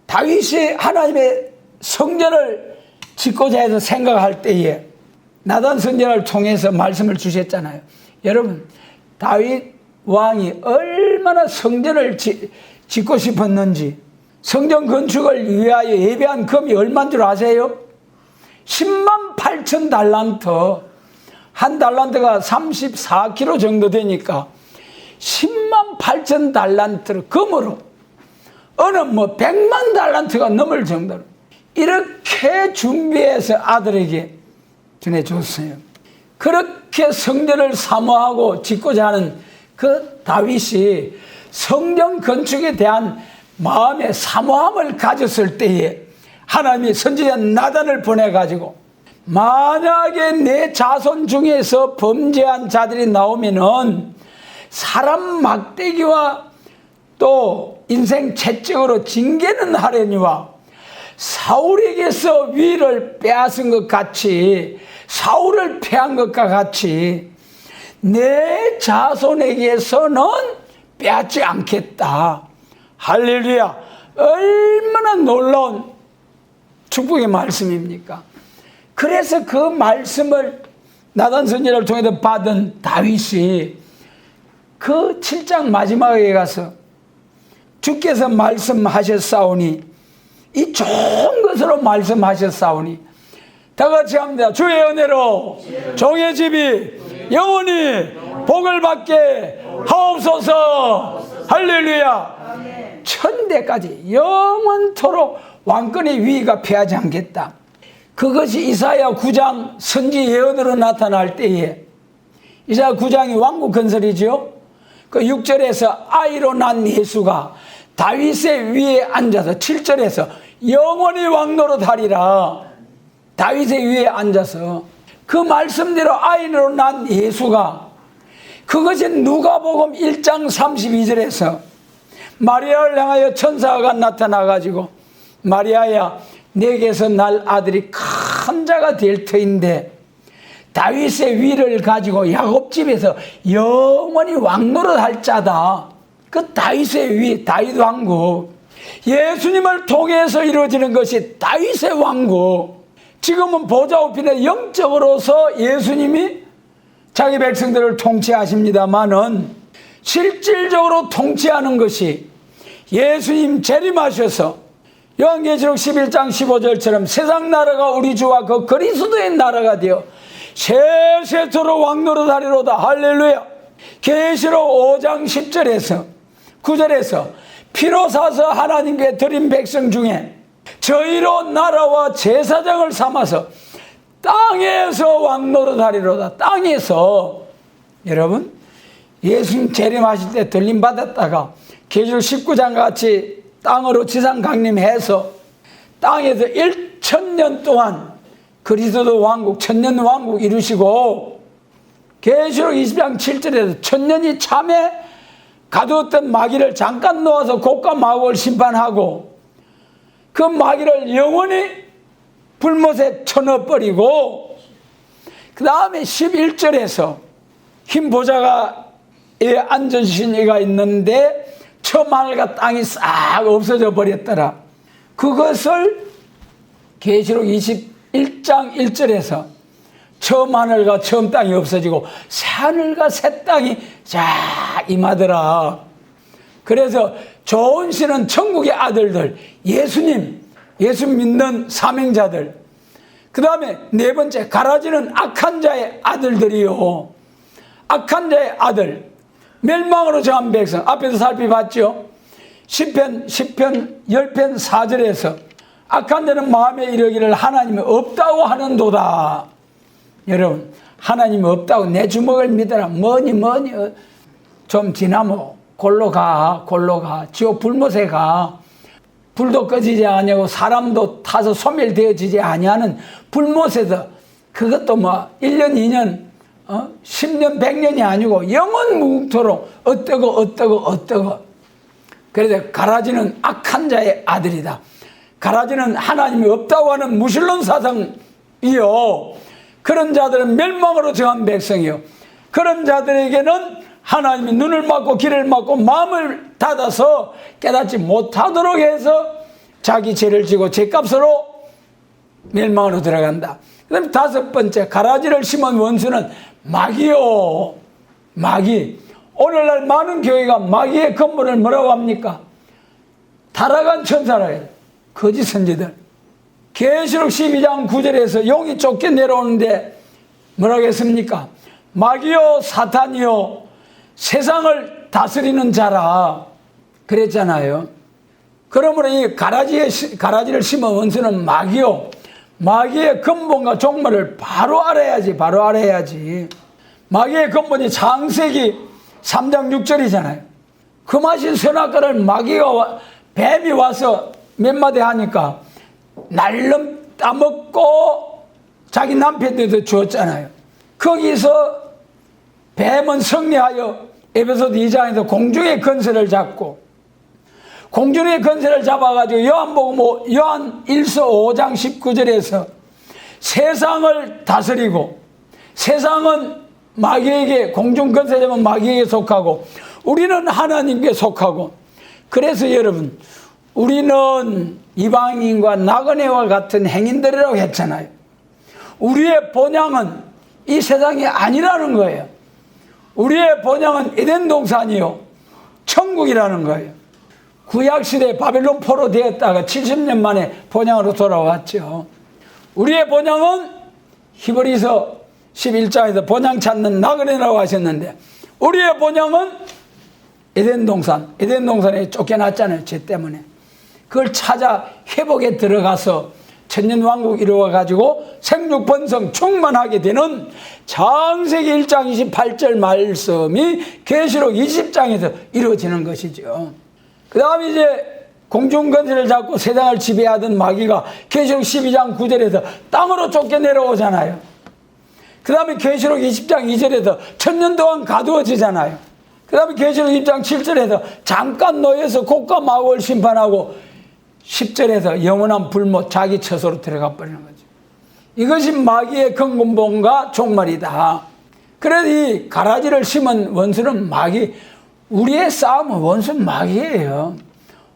다윗이 하나님의 성전을 짓고자 해서 생각할 때에 나단 선지자를 통해서 말씀을 주셨잖아요. 여러분, 다윗 왕이 얼마나 성전을 짓고 싶었는지, 성전 건축을 위하여 예배한 금이 얼마인 줄 아세요? 10만 8천 달란트. 한 달란트가 34kg 정도 되니까 10만 8천 달란트를 금으로, 어느 100만 달란트가 넘을 정도로 이렇게 준비해서 아들에게 전해줬어요. 그렇게 성전을 사모하고 짓고자 하는 그 다윗이 성전 건축에 대한 마음의 사모함을 가졌을 때에 하나님이 선지자 나단을 보내가지고 만약에 내 자손 중에서 범죄한 자들이 나오면은 사람 막대기와 또 인생 채찍으로 징계는 하려니와 사울에게서 위를 빼앗은 것 같이, 사울을 패한 것과 같이 내 자손에게서는 빼앗지 않겠다. 할렐루야. 얼마나 놀라운 축복의 말씀입니까? 그래서 그 말씀을 나단 선지자를 통해서 받은 다윗이 그 7장 마지막에 가서 주께서 말씀하셨사오니, 이 좋은 것으로 말씀하셨사오니, 다 같이 합니다. 주의 은혜로 종의 집이 영원히 복을 받게 하옵소서. 할렐루야. 천대까지 영원토록 왕권의 위위가 패하지 않겠다. 그것이 이사야 9장 선지 예언으로 나타날 때에, 이사야 9장이 왕국 건설이죠. 그 6절에서 아이로 난 예수가 다윗의 위에 앉아서, 7절에서 영원히 왕노릇 하리라. 다윗의 위에 앉아서 그 말씀대로 아이로 난 예수가, 그것이 누가복음 1장 32절에서 마리아를 향하여 천사가 나타나가지고, 마리아야 내게서 날 아들이 큰 자가 될 터인데 다윗의 위를 가지고 야곱집에서 영원히 왕노릇 할 자다. 그 다윗의 위, 다윗 왕국, 예수님을 통해서 이루어지는 것이 다윗의 왕국. 지금은 보좌 우편에 영적으로서 예수님이 자기 백성들을 통치하십니다마는 실질적으로 통치하는 것이 예수님 재림하셔서 요한계시록 11장 15절처럼 세상 나라가 우리 주와 그 그리스도의 나라가 되어 세세토록 왕노릇하리로다. 할렐루야. 계시록 5장 10절에서 9절에서 피로 사서 하나님께 드린 백성 중에 저희로 나라와 제사장을 삼아서 땅에서 왕노릇하리로다. 땅에서, 여러분, 예수님 재림하실 때 들림 받았다가 계시록 19장 같이 땅으로 지상 강림해서 땅에서 1000년 동안 그리스도 왕국, 천년 왕국 이루시고, 계시록 20장 7절에서 천년이 참에 가두었던 마귀를 잠깐 놓아서 곡과 마곡을 심판하고 그 마귀를 영원히 불못에 쳐넣어버리고, 그 다음에 11절에서 흰 보좌가에 앉으신 이가 있는데 처음 하늘과 땅이 싹 없어져 버렸더라. 그것을 계시록 21장 1절에서 처음 하늘과 처음 땅이 없어지고 새 하늘과 새 땅이 쫙 임하더라. 그래서 좋은 씨는 천국의 아들들, 예수님, 예수 믿는 사명자들, 그 다음에 네 번째 가라지는 악한 자의 아들들이요. 악한 자의 아들, 멸망으로 정한 백성. 앞에서 살펴봤죠. 10편 10편 4절에서 악한 자는 마음에 이르기를 하나님이 없다고 하는도다. 여러분, 하나님이 없다고 내 주먹을 믿어라. 뭐니 좀 지나면 골로 가. 지옥 불못에 가. 불도 꺼지지 아니하고 사람도 타서 소멸되어지지 아니하는 불못에서, 그것도 뭐 1년 2년 10년 100년이 아니고 영원 무궁토록 어떠고. 그래서 가라지는 악한 자의 아들이다. 가라지는 하나님이 없다고 하는 무신론 사상이요. 그런 자들은 멸망으로 정한 백성이요. 그런 자들에게는 하나님이 눈을 막고 귀를 막고 마음을 닫아서 깨닫지 못하도록 해서 자기 죄를 지고 죄값으로 멸망으로 들어간다. 그 다음에 다섯 번째, 가라지를 심은 원수는 마귀요. 마귀. 오늘날 많은 교회가 마귀의 근본을 뭐라고 합니까? 타락한 천사라 해요. 거짓 선지들. 계시록 12장 9절에서 용이 쫓겨 내려오는데 뭐라고 했습니까? 마귀요 사탄이요 세상을 다스리는 자라 그랬잖아요. 그러므로 이 가라지를 심은 원수는 마귀요. 마귀의 근본과 종말을 바로 알아야지. 마귀의 근본이 창세기 3장 6절이잖아요. 금하신 선악과를 마귀가 뱀이 와서 몇 마디 하니까 날름 따먹고 자기 남편들도 주었잖아요. 거기서 뱀은 승리하여 에베소서 2장에서 공중의 권세를 잡고 공중의 권세를 잡아가지고 요한 1서 5장 19절에서 세상을 다스리고, 세상은 마귀에게, 공중 권세 잡은 마귀에게 속하고 우리는 하나님께 속하고, 그래서 여러분 우리는 이방인과 나그네와 같은 행인들이라고 했잖아요. 우리의 본향은 이 세상이 아니라는 거예요. 우리의 본향은 에덴 동산이요 천국이라는 거예요. 구약시대 바벨론 포로 되었다가 70년 만에 본향으로 돌아왔죠. 우리의 본향은 히브리서 11장에서 본향 찾는 나그네라고 하셨는데, 우리의 본향은 에덴 동산에 쫓겨났잖아요. 죄 때문에. 그걸 찾아 회복에 들어가서 천년왕국 이루어가지고 생육번성 충만하게 되는 창세기 1장 28절 말씀이 계시록 20장에서 이루어지는 것이죠. 그 다음에 이제 공중권세를 잡고 세상을 지배하던 마귀가 계시록 12장 9절에서 땅으로 쫓겨 내려오잖아요. 그 다음에 계시록 20장 2절에서 천년 동안 가두어지잖아요. 그 다음에 계시록 20장 7절에서 잠깐 놓여서 곡과 마곡을 심판하고 10절에서 영원한 불못 자기 처소로 들어가 버리는 거죠. 이것이 마귀의 근본과 종말이다. 그래서 이 가라지를 심은 원수는 마귀, 우리의 싸움은 원수는 마귀예요.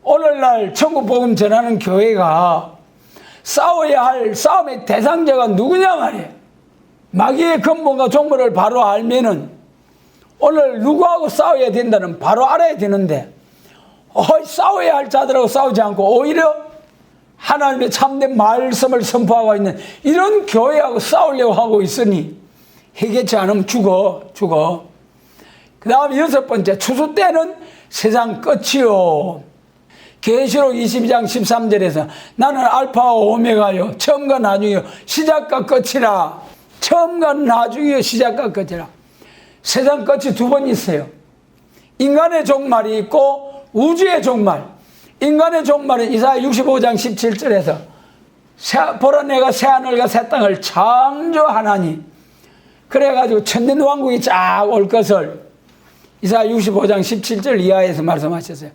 오늘날 천국 복음 전하는 교회가 싸워야 할 싸움의 대상자가 누구냐 말이에요. 마귀의 근본과 종말을 바로 알면은 오늘 누구하고 싸워야 된다는 바로 알아야 되는데, 싸워야 할 자들하고 싸우지 않고 오히려 하나님의 참된 말씀을 선포하고 있는 이런 교회하고 싸우려고 하고 있으니 해결치 않으면 죽어. 그 다음에 6번째, 추수 때는 세상 끝이요. 계시록 22장 13절에서 나는 알파와 오메가요, 처음과 나중이요, 시작과 끝이라. 처음과 나중이요, 시작과 끝이라. 세상 끝이 두 번 있어요. 인간의 종말이 있고 우주의 종말. 인간의 종말은 이사야 65장 17절에서 보라 내가 새하늘과 새 땅을 창조하나니, 그래가지고 천년왕국이 쫙 올 것을 이사야 65장 17절 이하에서 말씀하셨어요.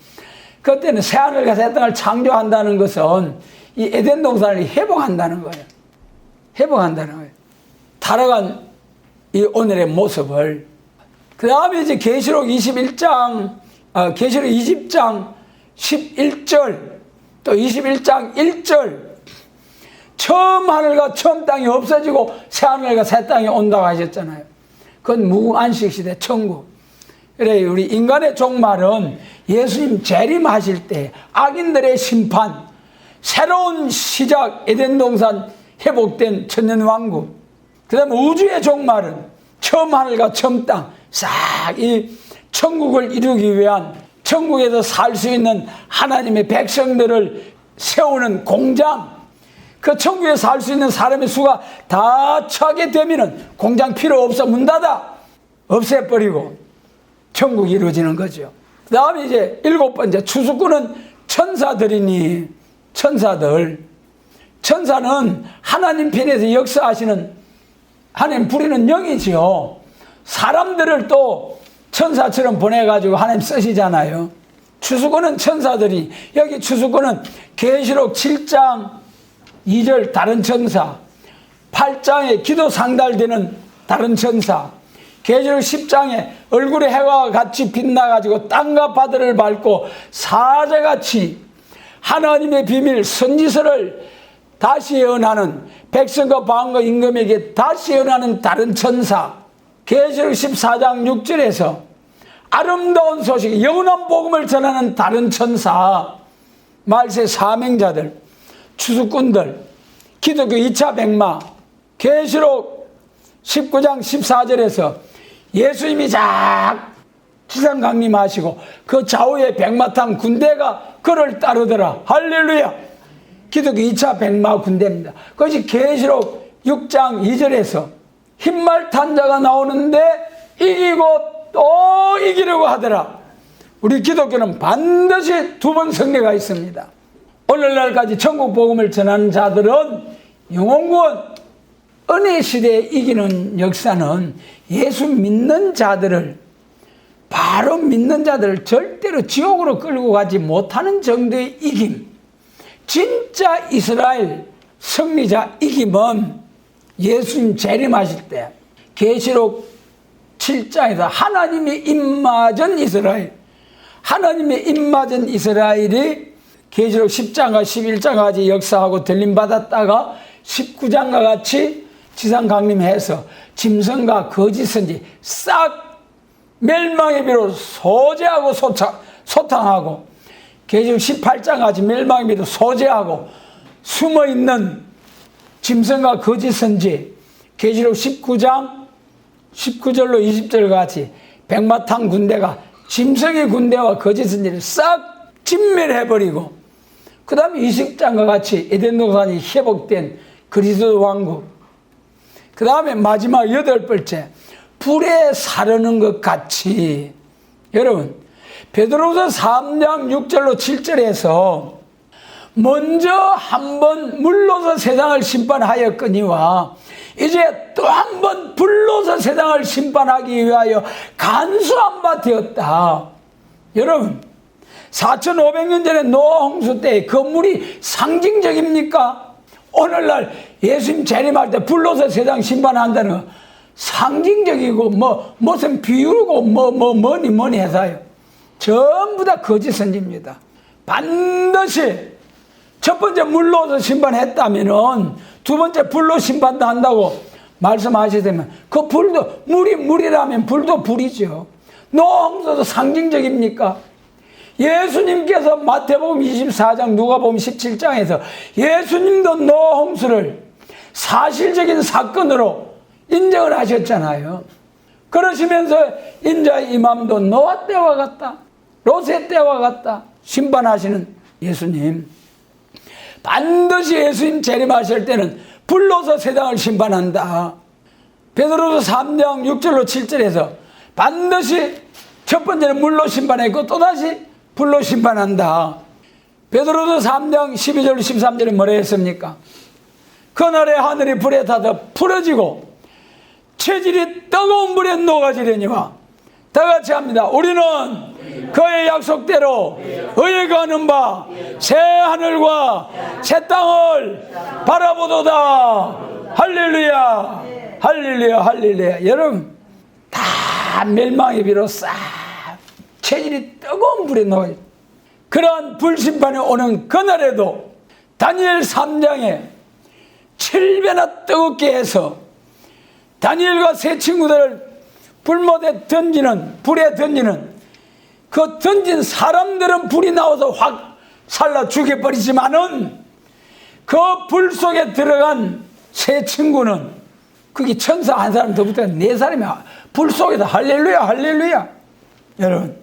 그때는 새하늘과 새 땅을 창조한다는 것은 이 에덴 동산을 회복한다는 거예요. 회복한다는 거예요. 타락한 이 오늘의 모습을. 그 다음에 이제 계시록 20장 11절 또 21장 1절, 처음 하늘과 처음 땅이 없어지고 새 하늘과 새 땅이 온다고 하셨잖아요. 그건 무안식시대 천국. 그래, 우리 인간의 종말은 예수님 재림하실 때 악인들의 심판, 새로운 시작, 에덴 동산 회복된 천년왕국. 그 다음에 우주의 종말은 처음 하늘과 처음 땅, 싹 이 천국을 이루기 위한, 천국에서 살 수 있는 하나님의 백성들을 세우는 공장, 그 천국에 살 수 있는 사람의 수가 다 차게 되면은 공장 필요 없어, 문 닫아, 없애버리고 천국이 이루어지는 거죠. 그 다음에 이제 7번째, 추수꾼은 천사들이니, 천사는 하나님 편에서 역사하시는, 하나님 부리는 영이지요. 사람들을 또 천사처럼 보내가지고 하나님 쓰시잖아요. 추수꾼은 천사들이, 여기 추수꾼은 계시록 7장 2절 다른 천사, 8장에 기도 상달되는 다른 천사, 계시록 10장에 얼굴에 해와 같이 빛나가지고 땅과 바다를 밟고 사자같이 하나님의 비밀 선지서를 다시 예언하는, 백성과 방과 임금에게 다시 예언하는 다른 천사, 계시록 14장 6절에서 아름다운 소식, 영원한 복음을 전하는 다른 천사, 말세 사명자들, 추수꾼들, 기독교 2차 백마, 계시록 19장 14절에서 예수님이 쫙 지상 강림하시고 그 좌우에 백마탄 군대가 그를 따르더라. 할렐루야. 기독교 2차 백마 군대입니다. 그것이 계시록 6장 2절에서 흰말 탄 자가 나오는데 이기고 또 이기려고 하더라. 우리 기독교는 반드시 두 번 승리가 있습니다. 오늘날까지 천국 복음을 전하는 자들은 영혼구원, 은혜 시대에 이기는 역사는 예수 믿는 자들을 바로 믿는 자들을 절대로 지옥으로 끌고 가지 못하는 정도의 이김. 진짜 이스라엘 승리자 이김은 예수님 재림하실 때 계시록 7장에서 하나님이 입맞은 이스라엘, 하나님의 입맞은 이스라엘이 계시록 10장과 11장까지 역사하고 들림받았다가 19장과 같이 지상 강림해서 짐승과 거짓 선지 싹 멸망의 비로 소재하고 소탕하고 계시록 18장까지 멸망의 비로 소재하고 숨어있는 짐승과 거짓 선지 계시록 19장 19절로 20절 같이 백마탄 군대가 짐승의 군대와 거짓 선지를 싹 진멸해버리고 그 다음에 20장과 같이 에덴 동산이 회복된 그리스도 왕국, 그 다음에 마지막 8번째 불에 사르는 것 같이. 여러분 베드로서 3장 6절로 7절에서 먼저 한번 물로서 세상을 심판하였거니와 이제 또 한 번 불로서 세상을 심판하기 위하여 간수한 바 되었다. 여러분 4500년 전에 노아 홍수 때 그 물이 상징적입니까? 오늘날 예수님 재림할 때 불로서 세상 심판한다는 거 상징적이고 무슨 비유고 뭐니 해서요. 전부 다 거짓 선지입니다. 반드시 첫 번째 물로서 심판했다면은 두 번째 불로 심판도 한다고 말씀하시다면 그 불도 물이라면 불도 불이죠. 노아 홍수도 상징적입니까? 예수님께서 마태복음 24장 누가복음 17장에서 예수님도 노아 홍수를 사실적인 사건으로 인정을 하셨잖아요. 그러시면서 인자의 임함도 노아 때와 같다, 롯의 때와 같다 심판하시는 예수님, 반드시 예수님 재림하실 때는 불로서 세상을 심판한다. 베드로서 3장 6절로 7절에서 반드시 첫 번째는 물로 심판했고 또다시 불로 심판한다. 베드로서 3장 12절 13절에 뭐라 했습니까? 그날에 하늘이 불에 타서 풀어지고 체질이 뜨거운 불에 녹아지려니와. 다 같이 합니다. 우리는 그의 약속대로 의거하는 바 새 하늘과 새 땅을 바라보도다. 할렐루야, 할렐루야, 할렐루야. 여러분 다 멸망의 비로 싹 체질이 뜨거운 불에 녹아요. 그러한 불심판이 오는 그날에도 다니엘 3장에 7배나 뜨겁게 해서 다니엘과 세 친구들을 불못에 던지는, 불에 던지는 그 던진 사람들은 불이 나와서 확 살라 죽여버리지만은 그 불 속에 들어간 세 친구는 거기 천사 한 사람 더 붙어 네 사람이 불 속에다 할렐루야, 할렐루야. 여러분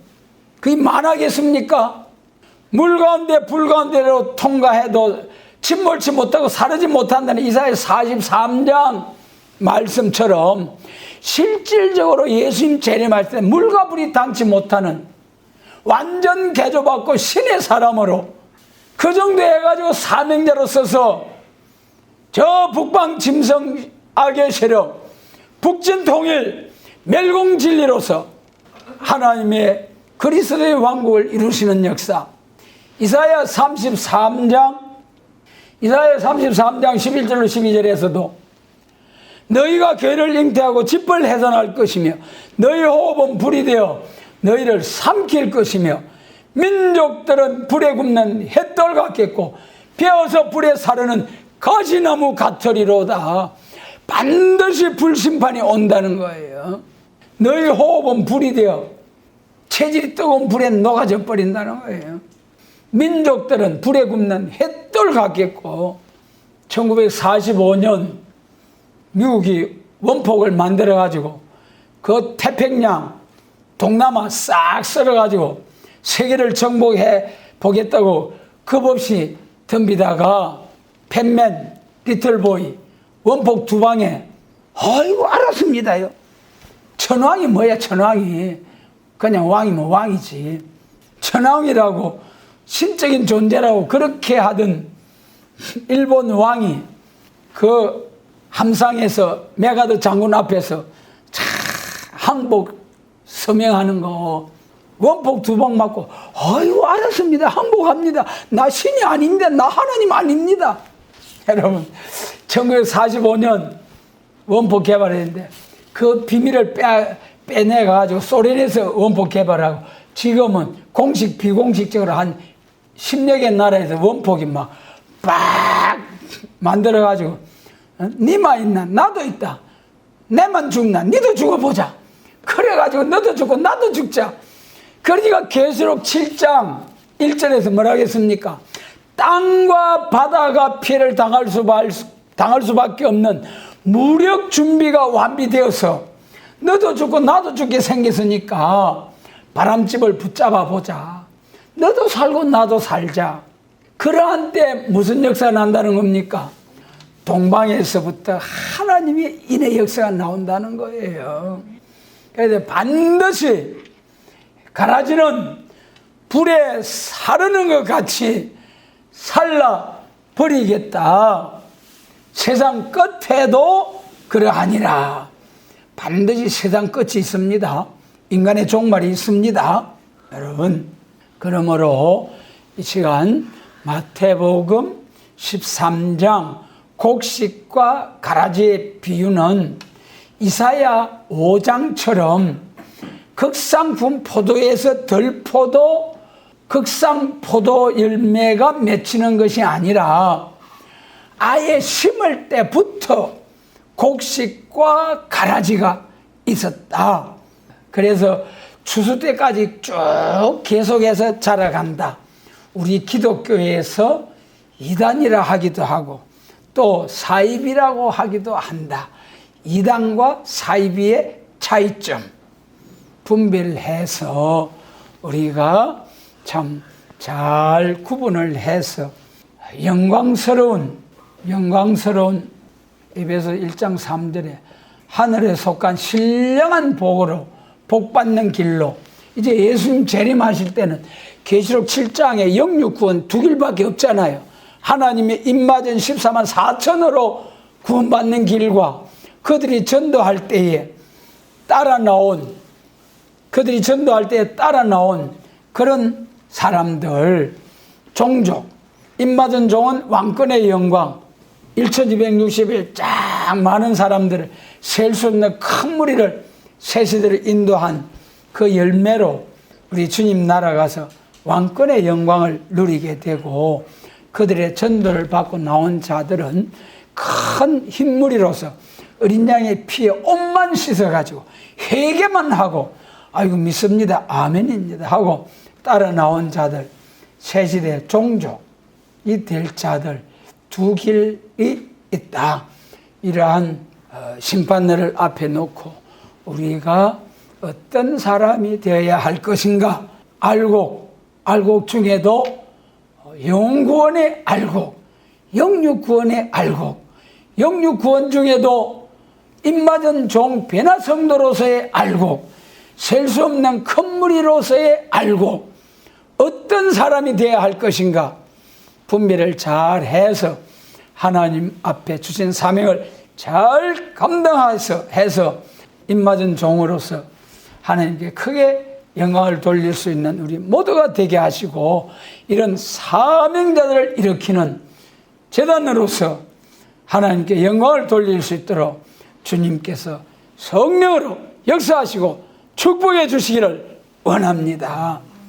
그게 만하겠습니까? 물 가운데 불 가운데로 통과해도 침몰치 못하고 사르지 못한다는 이사야 43장 말씀처럼 실질적으로 예수님 재림할 때 물과 불이 당치 못하는 완전 개조받고 신의 사람으로 그 정도 해가지고 사명자로 써서 저 북방 짐승 악의 세력 북진 통일 멸공 진리로서 하나님의 그리스도의 왕국을 이루시는 역사. 이사야 33장 11절로 12절에서도 너희가 괴를 잉태하고 짚을 해산할 것이며 너희 호흡은 불이 되어 너희를 삼킬 것이며 민족들은 불에 굽는 햇돌 같겠고 베어서 불에 사르는 가시나무 같으리로다. 반드시 불심판이 온다는 거예요. 너희 호흡은 불이 되어 체질이 뜨거운 불에 녹아져 버린다는 거예요. 민족들은 불에 굽는 햇돌 같겠고 1945년 미국이 원폭을 만들어 가지고 그 태평양 동남아 싹 썰어 가지고 세계를 정복해 보겠다고 겁없이 덤비다가 팬맨 리틀보이 원폭 두 방에 아이고 알았습니다요. 천왕이 뭐야? 천왕이 그냥 왕이면 왕이지. 천왕이라고 신적인 존재라고 그렇게 하던 일본 왕이 그 함상에서 메가드 장군 앞에서 항복 서명하는 거. 원폭 2방 맞고, 아유, 알았습니다. 항복합니다. 나 신이 아닌데, 나 하나님 아닙니다. 여러분, 1945년 원폭 개발했는데, 그 비밀을 빼내가지고 소련에서 원폭 개발하고, 지금은 공식, 비공식적으로 한 10여 개 나라에서 원폭이 막 만들어가지고, 니만 있나? 나도 있다. 내만 죽나? 니도 죽어보자. 그래가지고 너도 죽고 나도 죽자. 그러니까 계시록 7장 1절에서 뭐라 하겠습니까? 땅과 바다가 피해를 당할 수밖에 없는 무력 준비가 완비되어서 너도 죽고 나도 죽게 생겼으니까 바람집을 붙잡아 보자. 너도 살고 나도 살자. 그러한 때 무슨 역사가 난다는 겁니까? 동방에서부터 하나님의 인의 역사가 나온다는 거예요. 그래서 반드시 가라지는 불에 사르는 것 같이 살라 버리겠다. 세상 끝에도 그러하니라. 반드시 세상 끝이 있습니다. 인간의 종말이 있습니다. 여러분, 그러므로 이 시간 마태복음 13장 곡식과 가라지의 비유는 이사야 5장처럼 극상품 포도에서 덜포도 극상 포도 열매가 맺히는 것이 아니라 아예 심을 때부터 곡식과 가라지가 있었다. 그래서 추수 때까지 쭉 계속해서 자라간다. 우리 기독교에서 이단이라 하기도 하고 또 사이비라고 하기도 한다. 이단과 사이비의 차이점 분별해서 우리가 참 잘 구분을 해서 영광스러운 에베소 1장 3절에 하늘에 속한 신령한 복으로 복받는 길로 이제 예수님 재림하실 때는 계시록 7장에 영육구원 2길밖에 없잖아요. 하나님의 입맞은 14만 4천으로 구원받는 길과 그들이 전도할 때에 따라 나온 그런 사람들, 종족, 입맞은 종은 왕권의 영광, 1260일 쫙 많은 사람들을 셀 수 없는 큰 무리를 세시대를 인도한 그 열매로 우리 주님 나라 가서 왕권의 영광을 누리게 되고 그들의 전도를 받고 나온 자들은 큰 흰무리로서 어린 양의 피에 옷만 씻어가지고 회개만 하고 아이고 믿습니다 아멘입니다 하고 따라 나온 자들 세시대 종족이 될 자들 두 길이 있다. 이러한 심판을 앞에 놓고 우리가 어떤 사람이 되어야 할 것인가 알곡 중에도 영구원의 알곡, 영육구원의 알곡, 영육구원 중에도 입맞은 종 변화 성도로서의 알곡, 셀 수 없는 큰 무리로서의 알곡, 어떤 사람이 되어야 할 것인가 분별을 잘 해서 하나님 앞에 주신 사명을 잘 감당해서 입맞은 종으로서 하나님께 크게 영광을 돌릴 수 있는 우리 모두가 되게 하시고 이런 사명자들을 일으키는 제단으로서 하나님께 영광을 돌릴 수 있도록 주님께서 성령으로 역사하시고 축복해 주시기를 원합니다.